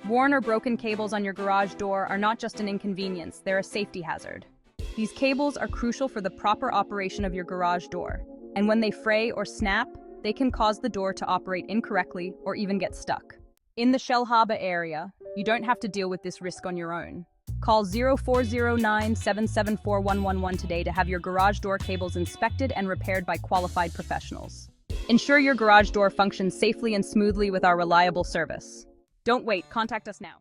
Worn or broken cables on your garage door are not just an inconvenience, they're a safety hazard. These cables are crucial for the proper operation of your garage door, and when they fray or snap, they can cause the door to operate incorrectly or even get stuck. In the Shellharbour area, you don't have to deal with this risk on your own. Call 0409-774-111 today to have your garage door cables inspected and repaired by qualified professionals. Ensure your garage door functions safely and smoothly with our reliable service. Don't wait, contact us now.